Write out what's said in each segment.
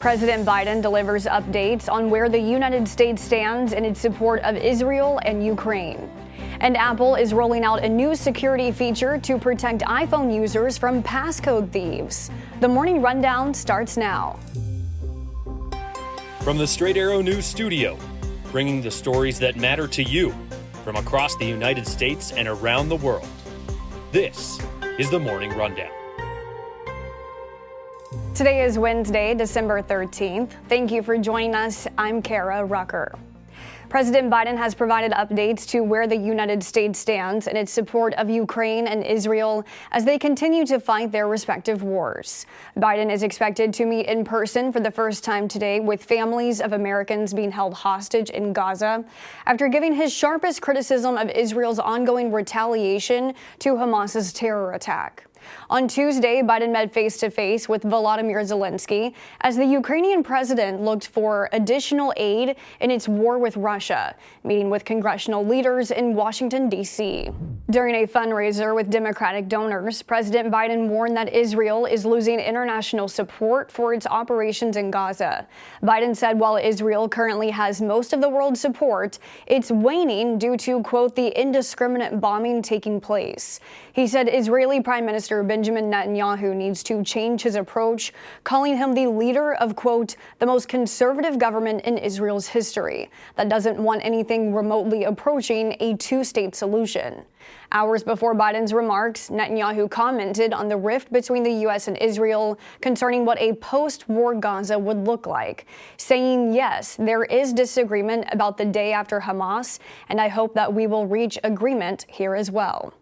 President Biden delivers updates on where the United States stands in its support of Israel and Ukraine. And Apple is rolling out a new security feature to protect iPhone users from passcode thieves. The Morning Rundown starts now. From the Straight Arrow News Studio, bringing the stories that matter to you from across the United States and around the world. This is the Morning Rundown. Today is Wednesday, December 13th. Thank you for joining us. I'm Kara Rucker. President Biden has provided updates to where the United States stands in its support of Ukraine and Israel as they continue to fight their respective wars. Biden is expected to meet in person for the first time today with families of Americans being held hostage in Gaza after giving his sharpest criticism of Israel's ongoing retaliation to Hamas's terror attack. On Tuesday, Biden met face-to-face with Volodymyr Zelensky as the Ukrainian president looked for additional aid in its war with Russia, meeting with congressional leaders in Washington, D.C. During a fundraiser with Democratic donors, President Biden warned that Israel is losing international support for its operations in Gaza. Biden said while Israel currently has most of the world's support, it's waning due to, quote, the indiscriminate bombing taking place. He said Israeli Prime Minister Benjamin Netanyahu needs to change his approach, calling him the leader of, quote, the most conservative government in Israel's history that doesn't want anything remotely approaching a two-state solution. Hours before Biden's remarks, Netanyahu commented on the rift between the U.S. and Israel concerning what a post-war Gaza would look like, saying, yes, there is disagreement about the day after Hamas, and I hope that we will reach agreement here as well.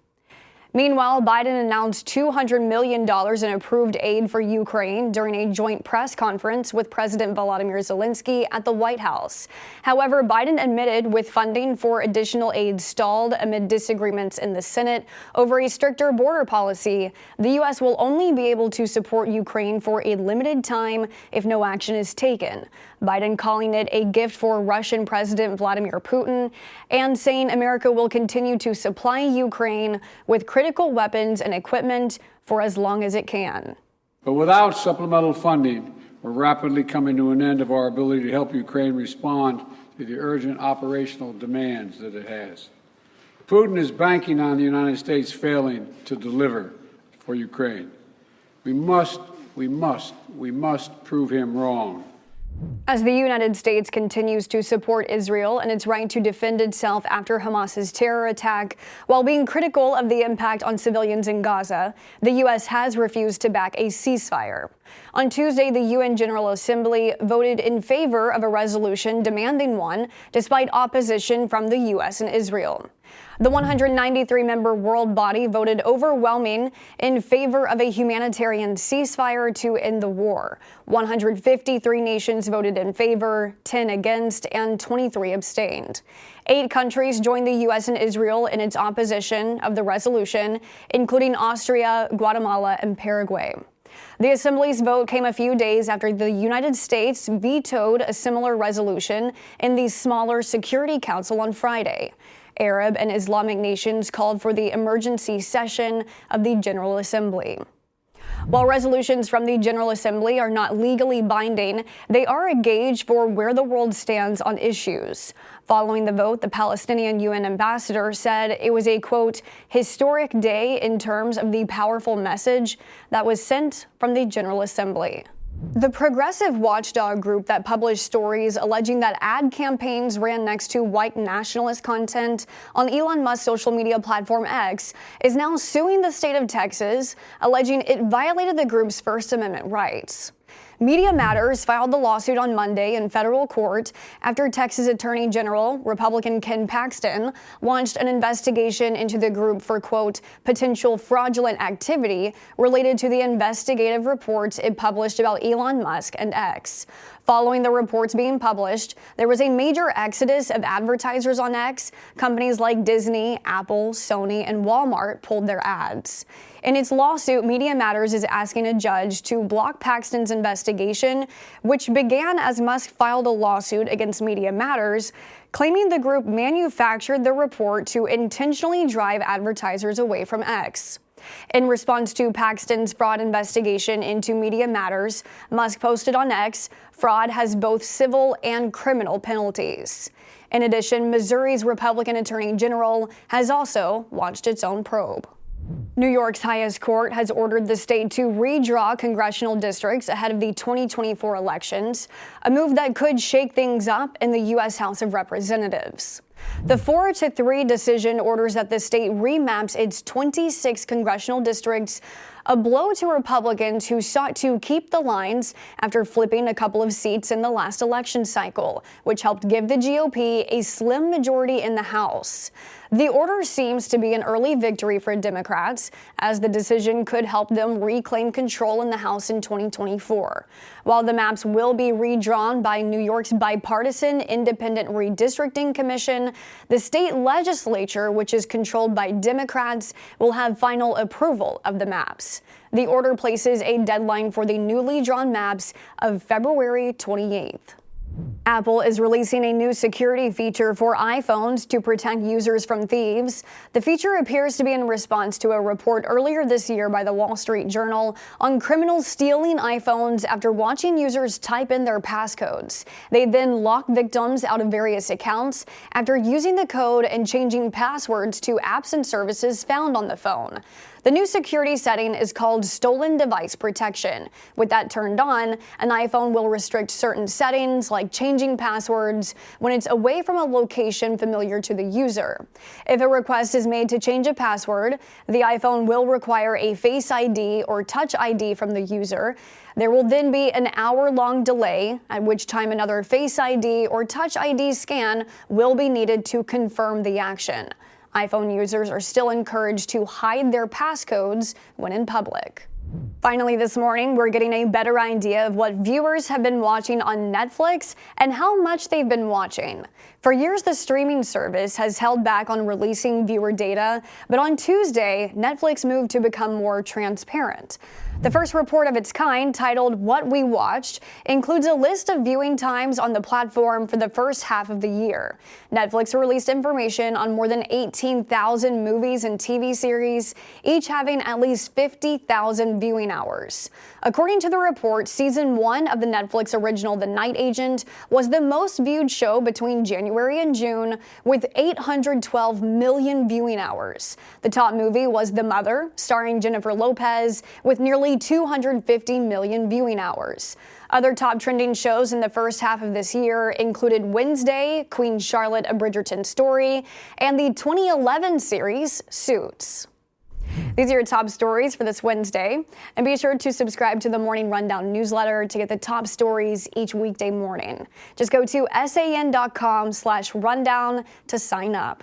Meanwhile, Biden announced $200 million in approved aid for Ukraine during a joint press conference with President Volodymyr Zelensky at the White House. However, Biden admitted with funding for additional aid stalled amid disagreements in the Senate over a stricter border policy. The U.S. will only be able to support Ukraine for a limited time if no action is taken. Biden calling it a gift for Russian President Vladimir Putin and saying America will continue to supply Ukraine with critical weapons and equipment for as long as it can. But without supplemental funding, we're rapidly coming to an end of our ability to help Ukraine respond to the urgent operational demands that it has. Putin is banking on the United States failing to deliver for Ukraine. We must prove him wrong. As the United States continues to support Israel and its right to defend itself after Hamas's terror attack, while being critical of the impact on civilians in Gaza, the U.S. has refused to back a ceasefire. On Tuesday, the UN General Assembly voted in favor of a resolution demanding one, despite opposition from the U.S. and Israel. The 193-member world body voted overwhelming in favor of a humanitarian ceasefire to end the war. 153 nations voted in favor, 10 against, and 23 abstained. 8 countries joined the U.S. and Israel in its opposition of the resolution, including Austria, Guatemala, and Paraguay. The Assembly's vote came a few days after the United States vetoed a similar resolution in the smaller Security Council on Friday. Arab and Islamic nations called for the emergency session of the General Assembly. While resolutions from the General Assembly are not legally binding, they are a gauge for where the world stands on issues. Following the vote, the Palestinian UN ambassador said it was a, quote, historic day in terms of the powerful message that was sent from the General Assembly. The progressive watchdog group that published stories alleging that ad campaigns ran next to white nationalist content on Elon Musk's social media platform X is now suing the state of Texas, alleging it violated the group's First Amendment rights. Media Matters filed the lawsuit on Monday in federal court after Texas Attorney General, Republican Ken Paxton, launched an investigation into the group for, quote, potential fraudulent activity related to the investigative reports it published about Elon Musk and X. Following the reports being published, there was a major exodus of advertisers on X. Companies like Disney, Apple, Sony, and Walmart pulled their ads. In its lawsuit, Media Matters is asking a judge to block Paxton's investigation, which began as Musk filed a lawsuit against Media Matters, claiming the group manufactured the report to intentionally drive advertisers away from X. In response to Paxton's fraud investigation into Media Matters, Musk posted on X, fraud has both civil and criminal penalties. In addition, Missouri's Republican Attorney General has also launched its own probe. New York's highest court has ordered the state to redraw congressional districts ahead of the 2024 elections, a move that could shake things up in the U.S. House of Representatives. The 4-3 decision orders that the state remaps its 26 congressional districts, a blow to Republicans who sought to keep the lines after flipping a couple of seats in the last election cycle, which helped give the GOP a slim majority in the House. The order seems to be an early victory for Democrats, as the decision could help them reclaim control in the House in 2024. While the maps will be redrawn by New York's bipartisan Independent Redistricting Commission, the state legislature, which is controlled by Democrats, will have final approval of the maps. The order places a deadline for the newly drawn maps of February 28th. Apple is releasing a new security feature for iPhones to protect users from thieves. The feature appears to be in response to a report earlier this year by the Wall Street Journal on criminals stealing iPhones after watching users type in their passcodes. They then lock victims out of various accounts after using the code and changing passwords to apps and services found on the phone. The new security setting is called Stolen Device Protection. With that turned on, an iPhone will restrict certain settings like changing passwords when it's away from a location familiar to the user. If a request is made to change a password, the iPhone will require a Face ID or Touch ID from the user. There will then be an hour-long delay, at which time another Face ID or Touch ID scan will be needed to confirm the action. iPhone users are still encouraged to hide their passcodes when in public. Finally this morning, we're getting a better idea of what viewers have been watching on Netflix and how much they've been watching. For years, the streaming service has held back on releasing viewer data, but on Tuesday, Netflix moved to become more transparent. The first report of its kind, titled What We Watched, includes a list of viewing times on the platform for the first half of the year. Netflix released information on more than 18,000 movies and TV series, each having at least 50,000 viewing hours. According to the report, Season 1 of the Netflix original The Night Agent was the most viewed show between January and June, with 812 million viewing hours. The top movie was The Mother, starring Jennifer Lopez, with nearly 250 million viewing hours. Other top trending shows in the first half of this year included Wednesday, Queen Charlotte: A Bridgerton Story, and the 2011 series Suits. These are your top stories for this Wednesday, and be sure to subscribe to the Morning Rundown newsletter to get the top stories each weekday morning. Just go to san.com/rundown to sign up.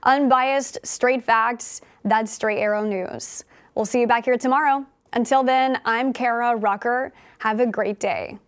Unbiased, straight facts, that's Straight Arrow News. We'll see you back here tomorrow. Until then, I'm Kara Rucker. Have a great day.